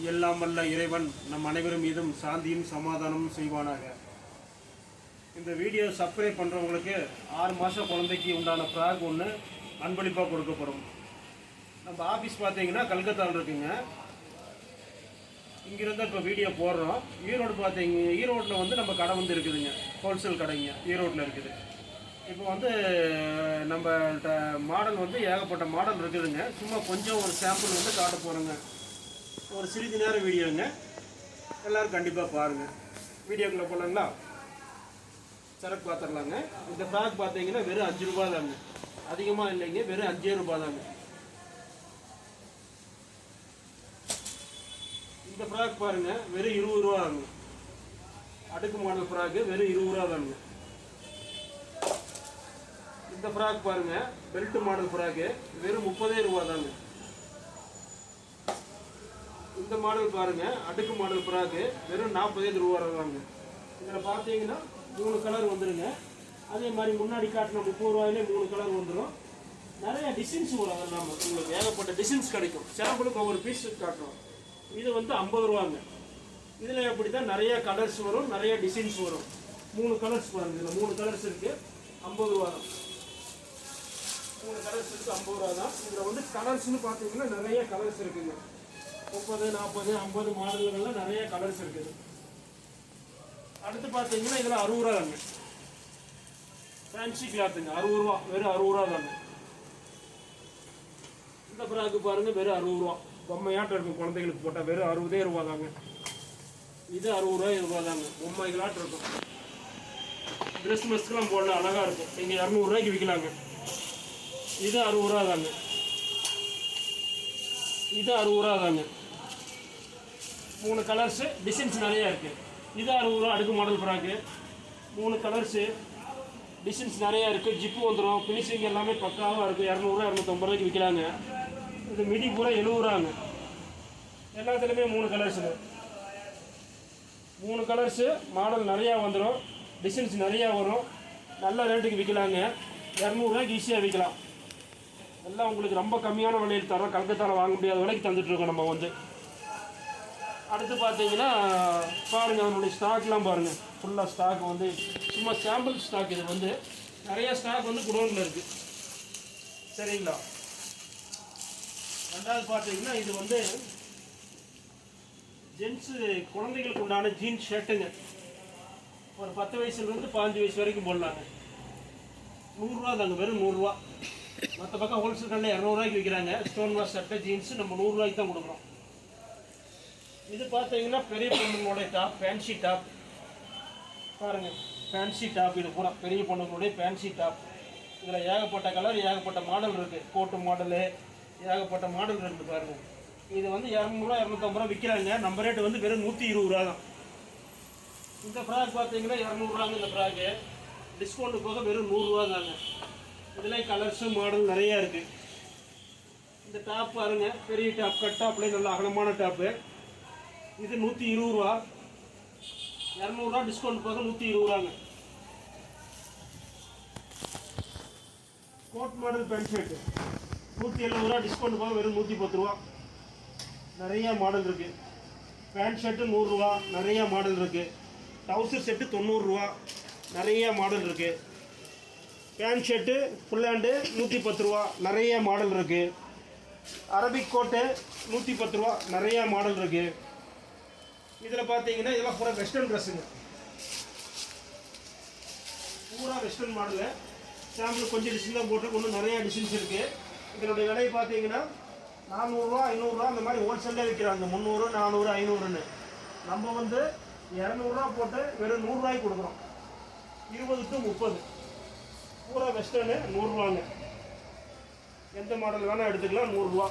எல்லாம் வல்ல இறைவன் நம் அனைவரும் மீதும் சாந்தியும் சமாதானமும் செய்வானாக. இந்த வீடியோ சப்ஸ்கிரைப் பண்ணுறவங்களுக்கு 6 மாத குழந்தைக்கு உண்டான ஃப்ராக் ஒன்று அன்பளிப்பாக கொடுக்கப்படும். நம்ம ஆஃபீஸ் பார்த்தீங்கன்னா கல்கத்தாவில் இருக்குங்க. இங்கிருந்து இப்போ வீடியோ போடுறோம். ஈரோடு பார்த்தீங்க, ஈரோட்டில் வந்து நம்ம கடை வந்து இருக்குதுங்க, ஹோல்சேல் கடைங்க ஈரோட்டில் இருக்குது. இப்போ வந்து நம்மள்கிட்ட மாடல் வந்து ஏகப்பட்ட மாடல் இருக்குதுங்க. சும்மா கொஞ்சம் ஒரு சாம்பிள் வந்து காட்ட போகிறோங்க. ஒரு சிறிது நேரம் வீடியோங்க, எல்லோரும் கண்டிப்பாக பாருங்கள். வீடியோக்குள்ளே போகலாங்களா? சரக்கு பார்த்துடலாங்க. இந்த ஃப்ராக் பார்த்தீங்கன்னா வெறும் 5 ரூபா தாங்க, அதிகமாக இல்லைங்க, வெறும் 5 ரூபா தாங்க. இந்த ஃப்ராக் பாருங்கள் வெறும் 20 ரூபா தாங்க. அடுக்கு மாடல் ஃப்ராக்கு வெறும் 20 ரூபா தாங்க. இந்த ஃப்ராக் பாருங்கள் பெல்ட் மாடல் ஃப்ராக்கு வெறும் 30 ரூபா தாங்க. இந்த மாடல் பாருங்கள் அடுக்கு மாடல் ஃப்ராக்கு வெறும் 45 ரூபா தாங்க. இதில் பார்த்தீங்கன்னா 3 கலர் வந்துடுங்க. அதே மாதிரி முன்னாடி காட்டின 30 ரூபாயிலே 3 கலர் வந்துடும். நிறைய டிசைன்ஸ் வரும். நம்ம உங்களுக்கு ஏகப்பட்ட டிசைன்ஸ் கிடைக்கும். சாம்பிளுக்கு ஒவ்வொரு பீஸ் காட்டுறோம். இது வந்து 50 ரூபாங்க. இதில் எப்படி தான் நிறைய கலர்ஸ் வரும், நிறைய டிசைன்ஸ் வரும். 3 கலர்ஸ் பாருங்கள். இதில் 3 கலர்ஸ் இருக்குது, 50 ரூபா தான். 3 கலர்ஸ் இருக்குது, 50 ரூபா தான். இதில் வந்து கலர்ஸ்னு பார்த்தீங்கன்னா நிறைய கலர்ஸ் இருக்குங்க. 30, 40, 50 மாடல்கள்லாம் நிறைய கலர்ஸ் இருக்குது. அடுத்து பார்த்தீங்கன்னா இதில் 60 ரூபா தாங்க. ஃபேன்சி கிளாத்துங்க, 60 ரூபா, வெறும் 60 ரூபா தாங்க. இந்த ஃப்ராக்கு பாருங்கள் வெறும் 60 ரூபா. பொம்மையாட்டம் இருக்கும், குழந்தைகளுக்கு போட்டால் வெறும் 60 ரூபா தாங்க. இது 60 ரூபா தாங்க. பொம்மைகளாட்டம் இருக்கும், ட்ரெஸ் மெஸ்க்கெலாம் போடலாம், அழகாக இருக்கும். நீங்கள் 200 ரூபாய்க்கு விற்கலாங்க. இது 60 ரூபா தாங்க. இது 60 ரூபா தாங்க. 3 கலர்ஸு, டிசைன்ஸ் நிறையா இருக்குது. இது 60 ரூபா அடுக்கு மாடல் ஃப்ராக்கு. 3 கலர்ஸு, டிசைன்ஸ் நிறையா இருக்குது. ஜிப்பு வந்துடும், ஃபினிஷிங் எல்லாமே பக்காவாக இருக்குது. 200 250 ரூபாய்க்கு விற்கலாங்க. இது மிடி பூரா 70 ரூபாங்க. எல்லாத்துலேயுமே 3 கலர்ஸுங்க. 3 கலர்ஸு, மாடல் நிறையா வந்துடும், டிசைன்ஸ் நிறையா வரும். நல்ல ரேட்டுக்கு விற்கலாங்க. 200 ரூபாய்க்கு ஈஸியாக விற்கலாம். எல்லாம் உங்களுக்கு ரொம்ப கம்மியான விலையில் தரோம். கல்கத்தாவில் வாங்க முடியாத விலைக்கு தந்துட்டுருக்கோம் நம்ம வந்து. அடுத்து பார்த்தீங்கன்னா பாருங்கள், நம்மளுடைய ஸ்டாக்லாம் பாருங்கள். ஃபுல்லாக ஸ்டாக் வந்து சும்மா சாம்பிள் ஸ்டாக். இது வந்து நிறைய ஸ்டாக் வந்து குடோனில் இருக்குது. சரிங்களா? ரெண்டாவது பார்த்தீங்கன்னா இது வந்து ஜென்ஸு குழந்தைகளுக்கு உண்டான ஜீன்ஸ் ஷர்ட்டுங்க. ஒரு 10 வயசுலேருந்து 15 வயசு வரைக்கும் போடலாங்க. 100 ரூபா தாங்க, வெறும் 100 ரூபா. மற்ற பக்கம் ஹோல்சேல் கடையில் 200 ரூபாய்க்கு விற்கிறாங்க. ஸ்டோன் வாஷ் சட்டை ஜீன்ஸு நம்ம 100 ரூபாய்க்கு தான் கொடுக்குறோம். இது பார்த்தீங்கன்னா பெரிய பொண்ணுங்களுடைய டாப், ஃபேன்சி டாப் பாருங்கள். ஃபேன்சி டாப் இது பூரா பெரிய பொண்ணுங்களுடைய ஃபேன்சி டாப். இதில் ஏகப்பட்ட கலர், ஏகப்பட்ட மாடல் இருக்குது. கோட்டு மாடலு, ஏகப்பட்ட மாடல் இருக்குது பாருங்கள். இது வந்து 200 ரூபா 250 ரூபா விற்கிறாங்க. நம்ம ரேட்டு வந்து வெறும் 120 ரூபா தான். இந்த ஃப்ராக் பார்த்தீங்கன்னா 200 ரூபாங்க. இந்த ஃப்ராக்கு டிஸ்கவுண்ட்டு போக வெறும் 100 ரூபா தாங்க. இதில் கலர்ஸு மாடல் நிறையா இருக்குது. இந்த டாப் பாருங்கள், பெரிய டாப், கட் டாப்லேயே நல்ல அகலமான டாப்பு. இது 120 ரூபா. 200 ரூபா டிஸ்கவுண்ட் போக 120 ரூபாங்க. கோட் மாடல் பேண்ட் ஷர்ட்டு 170 ரூபா டிஸ்கவுண்ட் போக வெறும் 110 ரூபா. நிறைய மாடல் இருக்குது. பேண்ட் ஷர்ட்டு 100 ரூபா, நிறைய மாடல் இருக்குது. டவுசர் செட்டு 90 ரூபா, நிறைய மாடல் இருக்குது. பேண்ட் ஷர்ட்டு ஃபுல் ஹேண்டு 110 ரூபா, நிறைய மாடல் இருக்குது. அரபிக் கோட்டு 110 ரூபா, நிறைய மாடல் இருக்குது. இதில் பார்த்தீங்கன்னா இதெல்லாம் பூரா வெஸ்டர்ன் ட்ரெஸ்ஸுங்க, பூரா வெஸ்டர்ன் மாடலு. சாம்பிள் கொஞ்சம் டிசைன் தான் போட்டு இன்னும் நிறையா டிசைன்ஸ் இருக்குது. இதனுடைய விலை பார்த்தீங்கன்னா 400 ரூபா 500 ரூபா அந்த மாதிரி ஹோல்சேலில் விற்கிறாங்க. 300 400 500ன்னு. நம்ம வந்து 200 ரூபா போட்டு வெறும் 100 ரூபாய்க்கு கொடுக்குறோம். 20 to 30 பூரா வெஸ்டர்னு 100 ரூபாங்க. எந்த மாடல் வேணால் எடுத்துக்கலாம், 100 ரூபா.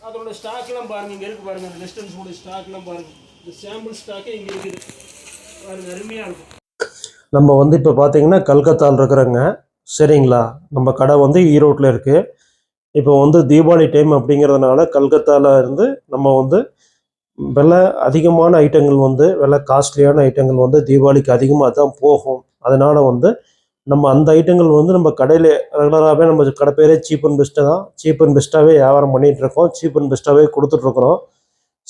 அதோட ஸ்டாக்லாம் பாருங்கள், இங்கே இருக்குது பாருங்கள். இந்த வெஸ்டர்ன்ஸோட ஸ்டாக்லாம் பாருங்கள். இந்த சாம்பிள் ஸ்டாக்கே இங்கே இருக்குது பாருங்கள், அருமையாக இருக்கும். நம்ம வந்து இப்போ பார்த்தீங்கன்னா கல்கத்தாவில் இருக்கிறோங்க. சரிங்களா? நம்ம கடை வந்து ஈரோட்டில் இருக்குது. இப்போ வந்து தீபாவளி டைம் அப்படிங்கிறதுனால கல்கத்தாவில் இருந்து நம்ம வந்து விலை அதிகமான ஐட்டங்கள் வந்து விலை காஸ்ட்லியான ஐட்டங்கள் வந்து தீபாவளிக்கு அதிகமாக தான் போகும். அதனால் வந்து நம்ம அந்த ஐட்டங்கள் வந்து நம்ம கடையில் ரெகுலராகவே நம்ம கடை பேரே சீப் அண்ட் பெஸ்ட்டாக தான், சீப் அண்ட் பெஸ்ட்டாகவே வியாபாரம் பண்ணிகிட்ருக்கோம், சீப் அண்ட் பெஸ்ட்டாகவே கொடுத்துட்ருக்குறோம்.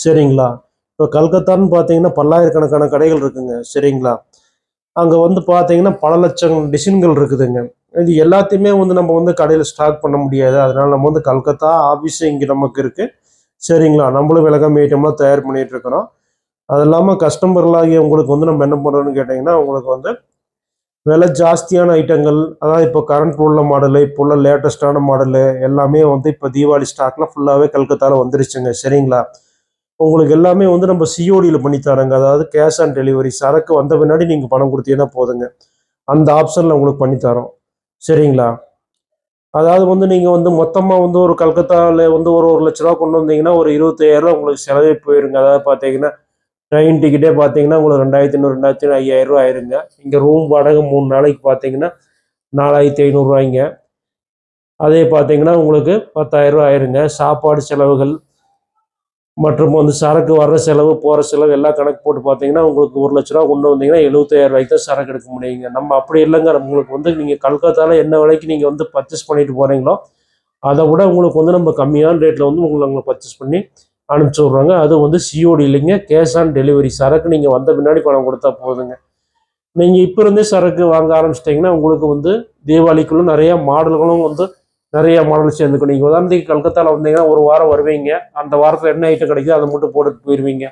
சரிங்களா. இப்போ கல்கத்தான்னு பார்த்தீங்கன்னா பல்லாயிரக்கணக்கான கடைகள் இருக்குங்க. சரிங்களா. அங்கே வந்து பார்த்தீங்கன்னா பல லட்சம் டிசைன்கள் இருக்குதுங்க. இது எல்லாத்தையுமே வந்து நம்ம வந்து கடையில் ஸ்டாக் பண்ண முடியாது. அதனால நம்ம வந்து கல்கத்தா ஆஃபீஸ் இங்கே நமக்கு இருக்குது. சரிங்களா. நம்மளும் விலை கம்மி ஐட்டம்லாம் தயார் பண்ணிட்டு இருக்கிறோம். அது இல்லாமல் கஸ்டமர்களாகிய உங்களுக்கு வந்து நம்ம என்ன பண்ணுறோம்னு கேட்டிங்கன்னா, உங்களுக்கு வந்து விலை ஜாஸ்தியான ஐட்டங்கள், அதாவது இப்போ கரண்ட் உள்ள மாடலு, இப்போ உள்ள லேட்டஸ்ட்டான மாடலு எல்லாமே வந்து இப்போ தீபாவளி ஸ்டாக்லாம் ஃபுல்லாகவே கல்கத்தால வந்துருச்சுங்க. சரிங்களா. உங்களுக்கு எல்லாமே வந்து நம்ம சிஓடியில் பண்ணி தரோங்க. அதாவது கேஷ் ஆன் டெலிவரி. சரக்கு வந்த பின்னாடி நீங்கள் பணம் கொடுத்தீங்கன்னா போதுங்க. அந்த ஆப்ஷனில் உங்களுக்கு பண்ணி தரோம். சரிங்களா. அதாவது வந்து நீங்கள் வந்து மொத்தமாக வந்து ஒரு கல்கத்தாவில் வந்து ஒரு 1,00,000 கொண்டு வந்தீங்கன்னா ஒரு 25,000 உங்களுக்கு செலவே போயிருங்க. அதாவது பார்த்தீங்கன்னா ட்ரெயின் டிக்கெட்டே பார்த்தீங்கன்னா உங்களுக்கு 2,500 2,000 5,000 ஆயிருங்க. இங்கே ரூம் வாடகை 3 நாளைக்கு பார்த்தீங்கன்னா 4,500 அதே பார்த்தீங்கன்னா உங்களுக்கு 10,000 ஆயிருங்க. சாப்பாடு செலவுகள் மற்றும் வந்து சரக்கு வர்ற செலவு போகிற செலவு எல்லாம் கணக்கு போட்டு பார்த்தீங்கன்னா உங்களுக்கு 1,00,000 கொண்டு வந்தீங்கன்னா 75,000 தான் சரக்கு எடுக்க முடியுங்க. நம்ம அப்படி இல்லைங்க. உங்களுக்கு வந்து நீங்கள் கல்கத்தாவில் என்ன விலைக்கு நீங்கள் வந்து பர்ச்சேஸ் பண்ணிட்டு போகிறீங்களோ அதை விட உங்களுக்கு வந்து நம்ம கம்மியான ரேட்டில் வந்து உங்களை பர்ச்சேஸ் பண்ணி அனுப்பிச்சி விட்றோங்க. அது வந்து சிஓடி இல்லைங்க, கேஷ் ஆன் டெலிவரி. சரக்கு நீங்கள் வந்த பின்னாடி பணம் கொடுத்தா போதுங்க. நீங்கள் இப்போ இருந்தே சரக்கு வாங்க ஆரம்பிச்சிட்டிங்கன்னா உங்களுக்கு வந்து தீபாவளிக்குள்ளே நிறைய மாடல்களும் வந்து நிறைய மாடல் சேர்ந்துக்கும். நீங்கள் உதாரணத்துக்கு கல்கத்தாவில் வந்தீங்கன்னா ஒரு வாரம் வருவீங்க. அந்த வாரத்தில் என்ன ஐட்டம் கிடைக்குதோ அதை மட்டும் போட்டுட்டு போயிடுவீங்க.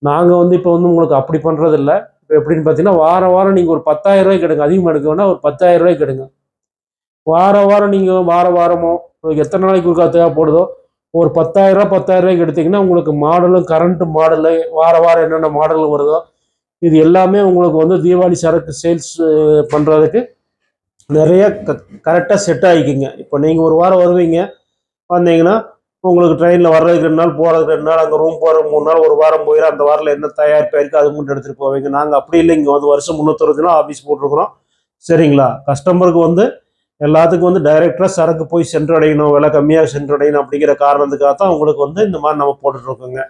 நாங்கள் வந்து இப்போ வந்து உங்களுக்கு அப்படி பண்ணுறது இல்லை. இப்போ எப்படின்னு பார்த்தீங்கன்னா வாரம் வாரம் நீங்கள் ஒரு 10,000 எடுங்க. அதிகமாக எடுக்க வேணா, ஒரு 10,000 எடுங்க. வாரம் வாரம் நீங்கள் வாரமோ உங்களுக்கு எத்தனை நாளைக்கு ஒருக்கா தேவைப்படுதோ ஒரு 10,000 எடுத்தீங்கன்னா உங்களுக்கு மாடலும் கரண்ட் மாடலு வாரம் வாரம் என்னென்ன மாடல் வருதோ இது எல்லாமே உங்களுக்கு வந்து தீபாவளி சரக்கு சேல்ஸ் பண்ணுறதுக்கு நிறைய கரெக்டாக செட் ஆகிக்குங்க. இப்போ நீங்கள் ஒரு வாரம் வருவீங்க, வந்தீங்கன்னா உங்களுக்கு ட்ரெயினில் வர்றதுக்கு 2 நாள், போகிறதுக்கு 2 நாள், அங்கே ரூம் போகிற 3 நாள், ஒரு வாரம் போயிடும். அந்த வாரில் என்ன தயாரிப்பு இருக்குது அது மட்டும் எடுத்துகிட்டு போவீங்க. நாங்கள் அப்படி இல்லை. இங்கே வந்து வருஷம் 360 நாள் ஆஃபீஸ் போட்டிருக்கிறோம். சரிங்களா. கஸ்டமருக்கு வந்து எல்லாத்துக்கும் வந்து டைரெக்டாக சரக்கு போய் சென்றடையணும், விலை கம்மியாக சென்றடையணும் அப்படிங்கிற காரணத்துக்காக தான் உங்களுக்கு வந்து இந்த மாதிரி நம்ம போட்டுட்ருக்கோங்க.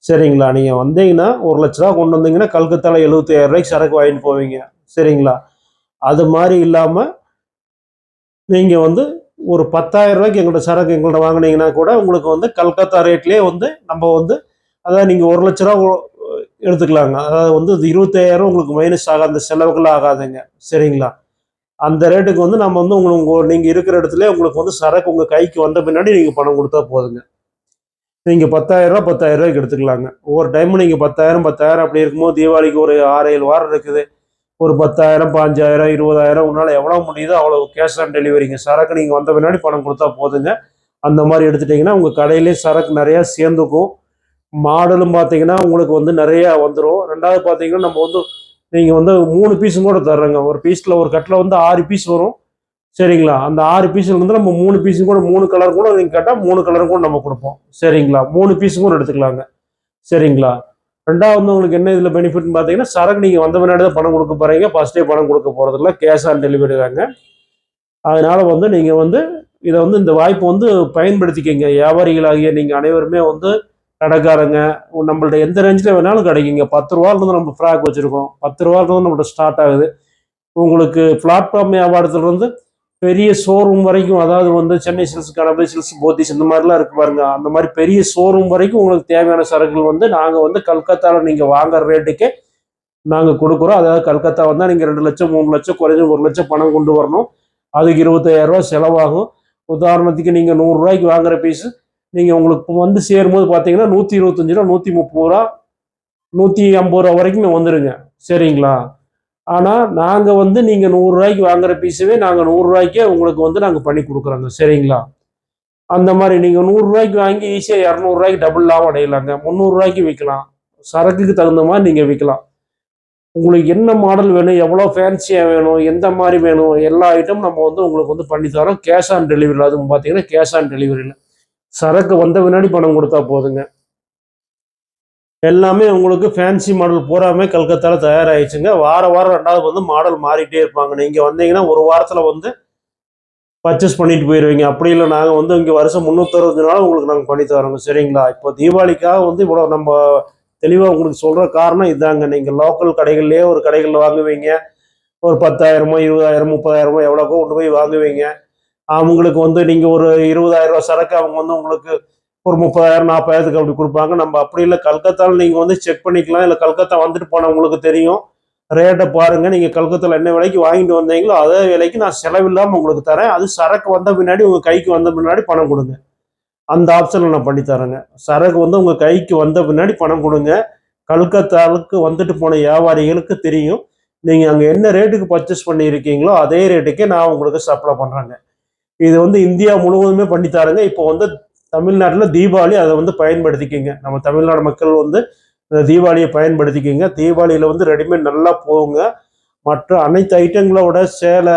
சரிங்களா. நீங்கள் வந்தீங்கன்னா 1,00,000 கொண்டு வந்தீங்கன்னா கல்கத்தாவில் 75,000 சரக்கு வாங்கிட்டு போவீங்க. சரிங்களா. அது மாதிரி இல்லாமல் நீங்கள் வந்து ஒரு 10,000 எங்கள்கிட்ட சரக்கு எங்கள்கிட்ட வாங்கினீங்கன்னா கூட உங்களுக்கு வந்து கல்கத்தா ரேட்லேயே வந்து நம்ம வந்து அதாவது நீங்கள் 1,00,000 எடுத்துக்கலாங்க. அதாவது வந்து 25,000 உங்களுக்கு மைனஸ் ஆகாது, அந்த செலவுகள் ஆகாதுங்க. சரிங்களா. அந்த ரேட்டுக்கு வந்து நம்ம வந்து நீங்கள் இருக்கிற இடத்துல உங்களுக்கு வந்து சரக்கு உங்கள் கைக்கு வந்த பின்னாடி நீங்கள் பணம் கொடுத்தா போதுங்க. நீங்கள் 10,000 எடுத்துக்கலாங்க. ஒவ்வொரு டைமும் நீங்கள் 10,000 அப்படி இருக்கும்போது தீபாவளிக்கு ஒரு 6-7 வாரம் இருக்குது. ஒரு 10,000 5,000 20,000 உன்னால் எவ்வளோ முடியுதோ அவ்வளோ கேஷ் ஆன் டெலிவரிங்க. சரக்கு நீங்கள் வந்த பின்னாடி பணம் கொடுத்தா போதுங்க. அந்த மாதிரி எடுத்துட்டிங்கன்னா உங்கள் கடையிலே சரக்கு நிறையா சேர்ந்துக்கும். மாடலும் பார்த்தீங்கன்னா உங்களுக்கு வந்து நிறையா வந்துடும். ரெண்டாவது பார்த்தீங்கன்னா நம்ம வந்து நீங்கள் வந்து 3 பீஸும் கூட தர்றோங்க. ஒரு பீஸில் ஒரு கட்டில் வந்து 6 பீஸ் வரும். சரிங்களா. அந்த 6 பீஸில் வந்து நம்ம 3 பீஸும் கூட 3 கலர் கூட நீங்கள் கேட்டால் 3 கலரும் கூட நம்ம கொடுப்போம். சரிங்களா. 3 பீஸும் கூட எடுத்துக்கலாங்க. சரிங்களா. ரெண்டாவது வந்து உங்களுக்கு என்ன இதில் பெனிஃபிட்னு பார்த்தீங்கன்னா சரக்கு நீங்கள் வந்த முன்னாடி தான் பணம் கொடுக்க போகிறீங்க. ஃபஸ்ட்டே பணம் கொடுக்க போகிறதில்ல, கேஷ் ஆன் டெலிவரி தாங்க. அதனால் வந்து நீங்கள் வந்து இதை வந்து இந்த வாய்ப்பு வந்து பயன்படுத்திக்கங்க. வியாபாரிகளாகிய நீங்கள் அனைவருமே வந்து கடைக்காரங்க நம்மள்ட்ட எந்த ரேஞ்சில் வேணாலும் கிடைக்குங்க. 10 ரூபாயிலிருந்து நம்ம ஃப்ராக் வச்சுருக்கோம். 10 ரூபாயிலிருந்து நம்மள்ட்ட ஸ்டார்ட் ஆகுது. உங்களுக்கு பிளாட்ஃபார்ம் வியாபாரத்துலேருந்து பெரிய ஷோரூம் வரைக்கும், அதாவது வந்து சென்னை சில்க்ஸ், கணபதி சில்க்ஸ், போத்தீஸ் இந்த மாதிரிலாம் இருக்கு பாருங்க. அந்த மாதிரி பெரிய ஷோரூம் வரைக்கும் உங்களுக்கு தேவையான சரக்குகள் வந்து நாங்கள் வந்து கல்கத்தாவில் நீங்கள் வாங்குற ரேட்டுக்கே நாங்கள் கொடுக்குறோம். அதாவது கல்கத்தா வந்தால் நீங்கள் 2 லட்சம் 3 லட்சம் குறைஞ்ச 1 லட்சம் பணம் கொண்டு வரணும். அதுக்கு 25,000 செலவாகும். உதாரணத்துக்கு நீங்கள் 100 வாங்குற பீஸு நீங்கள் உங்களுக்கு வந்து சேரும்போது பார்த்தீங்கன்னா 125 130 150 வரைக்குமே வந்துடுங்க. சரிங்களா. ஆனால் நாங்கள் வந்து நீங்கள் 100 வாங்குற பீஸவே நாங்கள் 100 உங்களுக்கு வந்து நாங்கள் பண்ணி கொடுக்குறோங்க. சரிங்களா. அந்த மாதிரி நீங்கள் 100 வாங்கி ஈஸியாக 200 டபுள் லாபம் அடையலாங்க. 300 விற்கலாம். சரக்குக்கு தகுந்த மாதிரி நீங்கள் விற்கலாம். உங்களுக்கு என்ன மாடல் வேணும், எவ்வளோ ஃபேன்சியாக வேணும், எந்த மாதிரி வேணும், எல்லா ஐட்டமும் நம்ம வந்து உங்களுக்கு வந்து பண்ணி தரோம். கேஷ் ஆன் டெலிவரியில். அதுவும் பார்த்தீங்கன்னா கேஷ் ஆன் டெலிவரியில் சரக்கு வந்த பின்னாடி பணம் கொடுத்தா போதுங்க. எல்லாமே உங்களுக்கு ஃபேன்சி மாடல் பூராமே கல்கத்தாவில் தயாராகிடுச்சுங்க. வாரம் ரெண்டாவது வந்து மாடல் மாறிட்டே இருப்பாங்க. நீங்கள் வந்தீங்கன்னா ஒரு வாரத்தில் வந்து பர்ச்சேஸ் பண்ணிட்டு போயிடுவீங்க. அப்படி இல்லை நாங்கள் வந்து இங்கே வருஷம் 360 நாள் உங்களுக்கு நாங்கள் பண்ணி தரோங்க. சரிங்களா. இப்போ தீபாவளிக்காக வந்து இவ்வளோ நம்ம தெளிவாக உங்களுக்கு சொல்கிற காரணம் இதாங்க. நீங்கள் லோக்கல் கடைகள்லேயே ஒரு கடைகளில் வாங்குவீங்க. ஒரு 10,000 20,000 30,000 எவ்வளோக்கோ கொண்டு போய் வாங்குவீங்க. அவங்களுக்கு வந்து நீங்கள் ஒரு 20,000 சரக்கு அவங்க வந்து உங்களுக்கு ஒரு 30,000 40,000க்கு அப்படி கொடுப்பாங்க. நம்ம அப்படி இல்லை, கல்கத்தாவில் நீங்கள் வந்து செக் பண்ணிக்கலாம். இல்லை கல்கத்தா வந்துட்டு போனவங்களுக்கு தெரியும். ரேட்டை பாருங்கள். நீங்கள் கல்கத்தாவில் என்ன விலைக்கு வாங்கிட்டு வந்தீங்களோ அதே விலைக்கு நான் செலவில்லாமல் உங்களுக்கு தரேன். அது சரக்கு வந்த பின்னாடி உங்கள் கைக்கு வந்த பின்னாடி பணம் கொடுங்க. அந்த ஆப்ஷனில் நான் பண்ணித்தரேங்க. சரக்கு வந்து உங்கள் கைக்கு வந்த பின்னாடி பணம் கொடுங்க. கல்கத்தாவுக்கு வந்துட்டு போன வியாபாரிகளுக்கு தெரியும் நீங்கள் அங்கே என்ன ரேட்டுக்கு பர்ச்சேஸ் பண்ணியிருக்கீங்களோ அதே ரேட்டுக்கே நான் உங்களுக்கு சப்ளை பண்ணுறேங்க. இது வந்து இந்தியா முழுவதுமே பண்ணித்தாருங்க. இப்போ வந்து தமிழ்நாட்டில் தீபாவளி அதை வந்து பயன்படுத்திக்கிங்க. நம்ம தமிழ்நாடு மக்கள் வந்து தீபாவளியை பயன்படுத்திக்கிங்க. தீபாவளியில் வந்து ரெடிமேட் நல்லா போகுங்க. மற்ற அனைத்து ஐட்டங்களோட சேலை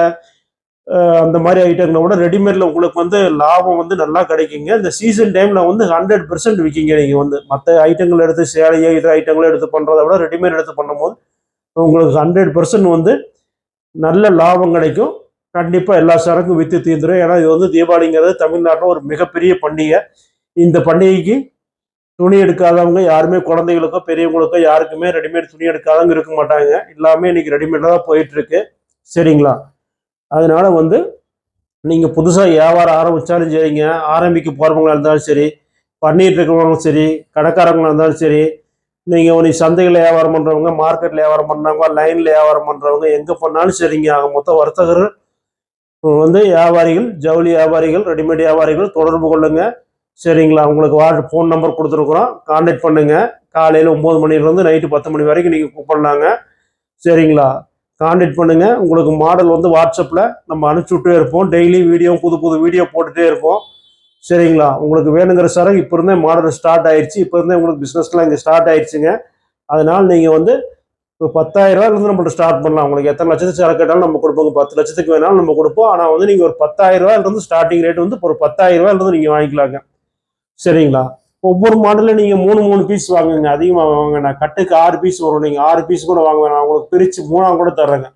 அந்த மாதிரி ஐட்டங்களை விட ரெடிமேடில் உங்களுக்கு வந்து லாபம் வந்து நல்லா கிடைக்குங்க. இந்த சீசன் டைமில் வந்து 100% விற்கிங்க. நீங்கள் வந்து மற்ற ஐட்டங்கள் எடுத்து சேலையோ இதர ஐட்டங்களோ எடுத்து பண்ணுறத விட ரெடிமேட் எடுத்து பண்ணும்போது உங்களுக்கு 100% வந்து நல்ல லாபம் கிடைக்கும். கண்டிப்பாக எல்லா சரக்கும் விற்று தீர்ந்துடும். ஏன்னா இது வந்து தீபாவளிங்கிறது தமிழ்நாட்டில் ஒரு மிகப்பெரிய பண்டிகை. இந்த பண்டிகைக்கு துணி எடுக்காதவங்க யாருமே, குழந்தைகளுக்கோ பெரியவங்களுக்கோ யாருக்குமே ரெடிமேட் துணி எடுக்காதவங்க இருக்க மாட்டாங்க. எல்லாமே இன்னைக்கு ரெடிமேடாக தான் போயிட்டுருக்கு. சரிங்களா? அதனால வந்து நீங்கள் புதுசாக வியாபாரம் ஆரம்பித்தாலும் சரிங்க, ஆரம்பிக்க போகிறவங்களா இருந்தாலும் சரி, பண்ணிட்டு இருக்கிறவங்களும் சரி, கடைக்காரங்களா இருந்தாலும் சரி, நீங்கள் ஒரு சந்தையில் வியாபாரம் பண்ணுறவங்க, மார்க்கெட்டில் வியாபாரம் பண்ணுறவங்க, லைனில் வியாபாரம் பண்ணுறவங்க, எங்கே பண்ணாலும் சரிங்க. ஆக மொத்தம் வர்த்தகர் வந்து வியாபாரிகள், ஜவுளி வியாபாரிகள், ரெடிமேட் வியாபாரிகள் தொடர்பு கொள்ளுங்க. சரிங்களா? உங்களுக்கு ஃபோன் நம்பர் கொடுத்துருக்குறோம். கான்டாக்ட் பண்ணுங்க. காலையில் 9 மணிலேருந்து நைட்டு 10 மணி வரைக்கும் நீங்கள் கூப்பிடலாங்க. சரிங்களா? கான்டாக்ட் பண்ணுங்க. உங்களுக்கு மாடல் வந்து வாட்ஸ்அப்பில் நம்ம அனுப்பிச்சுட்டே இருப்போம். டெய்லி வீடியோ, புது புது வீடியோ போட்டுகிட்டே இருப்போம். சரிங்களா? உங்களுக்கு வேணுங்கிற சரக்கு இப்போ இருந்தே மாடல் ஸ்டார்ட் ஆயிடுச்சு. இப்போ இருந்தே உங்களுக்கு பிஸ்னஸ்லாம் இங்கே ஸ்டார்ட் ஆயிடுச்சுங்க. அதனால் நீங்கள் வந்து இப்போ 10,000 நம்மள்ட்ட ஸ்டார்ட் பண்ணலாம். உங்களுக்கு எத்தனை லட்சத்துக்கு சரக்கு கேட்டாலும் நம்ம கொடுப்போங்க. 10 லட்சத்துக்கு வேணாலும் நம்ம கொடுப்போம். ஆனால் வந்து நீங்கள் ஒரு 10,000 ஸ்டார்டிங் ரேட் வந்து ஒரு 10,000 நீங்கள் வாங்கிக்கலாங்க. சரிங்களா? ஒவ்வொரு மாடலில் நீங்கள் 3 பீஸ் வாங்குங்க. அதிகமாக வாங்க. நான் கட்டுக்கு 6 பீஸ் வரும். நீங்கள் 6 பீஸ் கூட வாங்க வேணாம். உங்களுக்கு பிரித்து 3 கூட தர்றேங்க.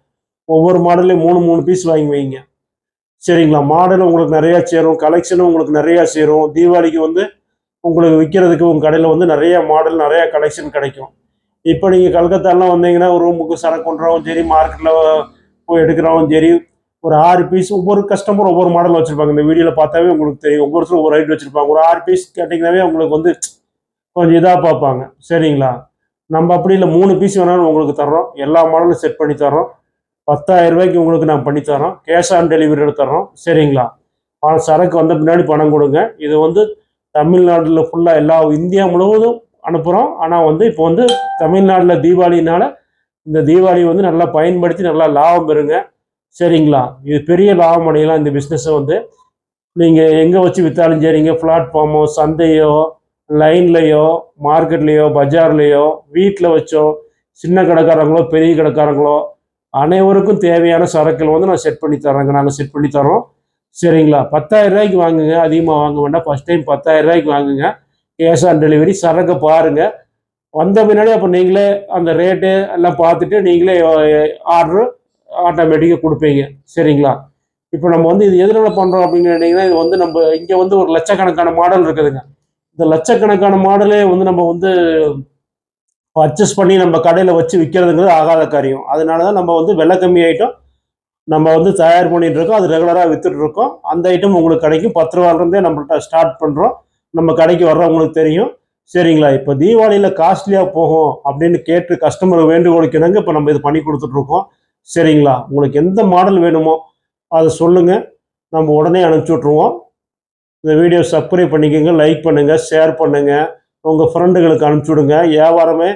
ஒவ்வொரு மாடல்லையும் 3 பீஸ் வாங்கி வைங்க. சரிங்களா? மாடல் உங்களுக்கு நிறையா சேரும், கலெக்ஷனும் உங்களுக்கு நிறையா சேரும். தீபாவளிக்கு வந்து உங்களுக்கு விற்கிறதுக்கு உங்கள் கடையில் வந்து நிறையா மாடல், நிறையா கலெக்ஷன் கிடைக்கும். இப்போ நீங்கள் கல்கத்தாலாம் வந்தீங்கன்னா ஒரு ரூமுக்கு சரக்கு கொண்டுறவும் சரி, மார்க்கெட்டில் போய் எடுக்கிறவும் சரி, ஒரு 6 பீஸ் ஒவ்வொரு கஸ்டமர் ஒவ்வொரு மாடல் வச்சுருப்பாங்க. இந்த வீடியோவில் பார்த்தாவே உங்களுக்கு தெரியும். ஒவ்வொருத்தரும் ஒவ்வொரு ஐட் வச்சுருப்பாங்க. ஒரு 6 பீஸ் கேட்டிங்கனாவே உங்களுக்கு வந்து கொஞ்சம் இதாக பார்ப்பாங்க. சரிங்களா? நம்ம அப்படி இல்லை, 3 பீஸ் வேணாலும் உங்களுக்கு தர்றோம். எல்லா மாடலும் செட் பண்ணி தர்றோம். 10,000 உங்களுக்கு நான் பண்ணித்தரோம். கேஷ் ஆன் டெலிவரியில் தர்றோம். சரிங்களா? சரக்கு வந்த பின்னாடி பணம் கொடுங்க. இது வந்து தமிழ்நாட்டில் ஃபுல்லாக எல்லா இந்தியா முழுவதும் அனுப்புகிறோம். ஆனால் வந்து இப்போ வந்து தமிழ்நாட்டில் தீபாவளினால இந்த தீபாவளி வந்து நல்லா பயன்படுத்தி நல்லா லாபம் பெறுங்க. சரிங்களா? இது பெரிய லாபம் அடையலாம். இந்த பிஸ்னஸை வந்து நீங்கள் எங்கே வச்சு விற்றாலும் சரிங்க, பிளாட்ஃபார்மோ, சந்தையோ, லைன்லையோ, மார்க்கெட்லேயோ, பஜார்லேயோ, வீட்டில் வச்சோ, சின்ன கடைக்காரங்களோ பெரிய கடைக்காரங்களோ அனைவருக்கும் தேவையான சரக்குகள் வந்து நான் செட் பண்ணி தர்றேங்க. நாங்கள் செட் பண்ணி தரோம். சரிங்களா? 10,000 வாங்குங்க. அதிகமாக வாங்க வேண்டாம். ஃபஸ்ட் டைம் 10,000 வாங்குங்க. Cash on delivery. சரக்கை பாருங்கள். வந்த பின்னாடி அப்போ நீங்களே அந்த ரேட்டு எல்லாம் பார்த்துட்டு நீங்களே ஆர்டரு ஆட்டோமேட்டிக்காக கொடுப்பீங்க. சரிங்களா? இப்போ நம்ம வந்து இது எதனால் பண்ணுறோம் அப்படின்னு கேட்டிங்கன்னா, இது வந்து நம்ம இங்கே வந்து ஒரு லட்சக்கணக்கான மாடல் இருக்குதுங்க. இந்த லட்சக்கணக்கான மாடலே வந்து நம்ம வந்து பர்ச்சேஸ் பண்ணி நம்ம கடையில் வச்சு விற்கிறதுங்கிறது ஆகாத காரியம். அதனால தான் நம்ம வந்து விலை கம்மி ஐட்டம் நம்ம வந்து தயார் பண்ணிகிட்டு இருக்கோம். அது ரெகுலராக விற்றுட்டு இருக்கோம். அந்த ஐட்டம் உங்களுக்கு கிடைக்கும். 10 ரூபாலேருந்தே நம்மள்கிட்ட ஸ்டார்ட் பண்ணுறோம். நம்ம கடைக்கு வர்றவங்களுக்கு தெரியும். சரிங்களா? இப்போ தீபாவளியில் காஸ்ட்லியாக போகும் அப்படின்னு கேட்டு கஸ்டமர் வேண்டுகோளுக்கு இணங்க இப்போ நம்ம இது பண்ணி கொடுத்துட்ருக்கோம். சரிங்களா? உங்களுக்கு எந்த மாடல் வேணுமோ அதை சொல்லுங்கள். நம்ம உடனே அனுப்பிச்சி விட்ருவோம். இந்த வீடியோ சப்ஸ்கிரைப் பண்ணிக்கோங்க, லைக் பண்ணுங்கள், ஷேர் பண்ணுங்கள், உங்கள் ஃப்ரெண்டுகளுக்கு அனுப்பிச்சி விடுங்க. வியாபாரமே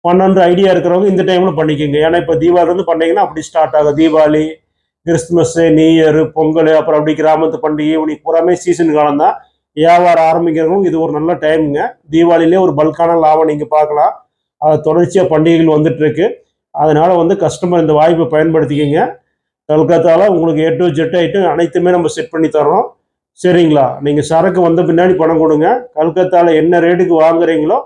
12 ஐடியா இருக்கிறவங்க இந்த டைமில் பண்ணிக்கோங்க. ஏன்னா இப்போ தீபாவளிலேருந்து பண்ணிங்கன்னா அப்படி ஸ்டார்ட் ஆகும். Deepavali, Christmas, new year, Pongal, அப்புறம் அப்படி கிராமத்து பண்டிகை, இப்படி பூராமே சீசன் காலம் தான். வியாபாரம் ஆரம்பிக்கிறவங்க இது ஒரு நல்ல டைமுங்க. தீபாவளியிலே ஒரு பல்கான லாபம் நீங்கள் பார்க்கலாம். அது தொடர்ச்சியாக பண்டிகைகள் வந்துட்டுருக்கு. அதனால் வந்து கஸ்டமர் இந்த வாய்ப்பை பயன்படுத்திக்கோங்க. கல்கத்தாவில் உங்களுக்கு A to Z ஐட்டம் அனைத்துமே நம்ம செட் பண்ணி தர்றோம். சரிங்களா? நீங்கள் சரக்கு வந்த பின்னாடி பணம் கொடுங்க. கல்கத்தாவில் என்ன ரேட்டுக்கு வாங்குறீங்களோ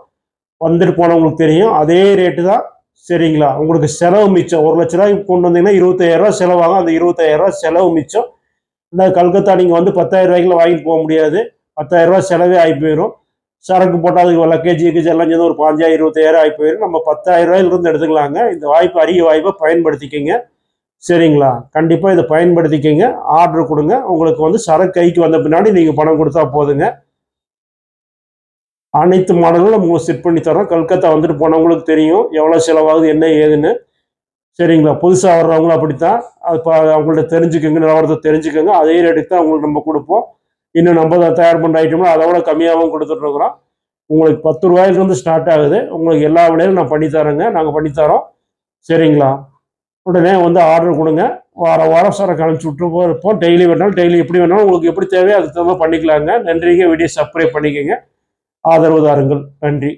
வந்துட்டு போனவங்களுக்கு தெரியும். அதே ரேட்டு தான். சரிங்களா? உங்களுக்கு செலவு மிச்சம். 1,00,000 கொண்டு வந்தீங்கன்னா 25,000 செலவாகும். அந்த 25,000 செலவு மிச்சம். இந்த கல்கத்தா நீங்கள் வந்து 10,000 வாங்கிட்டு போக முடியாது. 10,000 செலவே ஆகி போயிடும். சரக்கு போட்டால் அதுக்கு லக்கேஜ் எல்லாம் சேர்ந்து ஒரு 5,000 25,000 ஆகி போயிடும். நம்ம 10,000 எடுத்துக்கலாங்க. இந்த வாய்ப்பு, அரிய வாய்ப்பை பயன்படுத்திக்கங்க. சரிங்களா? கண்டிப்பாக இதை பயன்படுத்திக்கங்க. ஆர்டர் கொடுங்க. உங்களுக்கு வந்து சரக்கு கைக்கு வந்த பின்னாடி நீங்கள் பணம் கொடுத்தா போதுங்க. அனைத்து மாடலும் நம்ம செட் பண்ணி தரோம். கல்கத்தா வந்துட்டு போனவங்களுக்கு தெரியும் எவ்வளோ செலவாகுது என்ன ஏதுன்னு. சரிங்களா? புதுசாக வர்றவங்களும் அப்படித்தான். அது அவங்கள்ட்ட தெரிஞ்சுக்கோங்க, நிலவரத்தை தெரிஞ்சுக்கோங்க. அதே ரேட்டுக்கு தான் அவங்களுக்கு நம்ம கொடுப்போம். இன்னும் நம்ம தயார் பண்ணுற ஐட்டம்லாம் அதை விட கம்மியாகவும் கொடுத்துட்ருக்குறோம். உங்களுக்கு 10 ரூபாயிலிருந்து ஸ்டார்ட் ஆகுது. உங்களுக்கு எல்லா விலையிலும் நான் பண்ணித்தரேங்க. நாங்கள் பண்ணித்தரோம். சரிங்களா? உடனே வந்து ஆர்டர் கொடுங்க. வாரம் வாரம் சரக்கு அனுப்பிச்சி விட்டு இருப்போம். டெய்லி வேணாலும் டெய்லி எப்படி வேணாலும் உங்களுக்கு எப்படி தேவையோ அதுக்கு தகுந்த பண்ணிக்கலாங்க. நன்றிங்க. வீடியோ சப்ஸ்கிரைப் பண்ணிக்கோங்க. ஆதரவு தாருங்கள். நன்றி.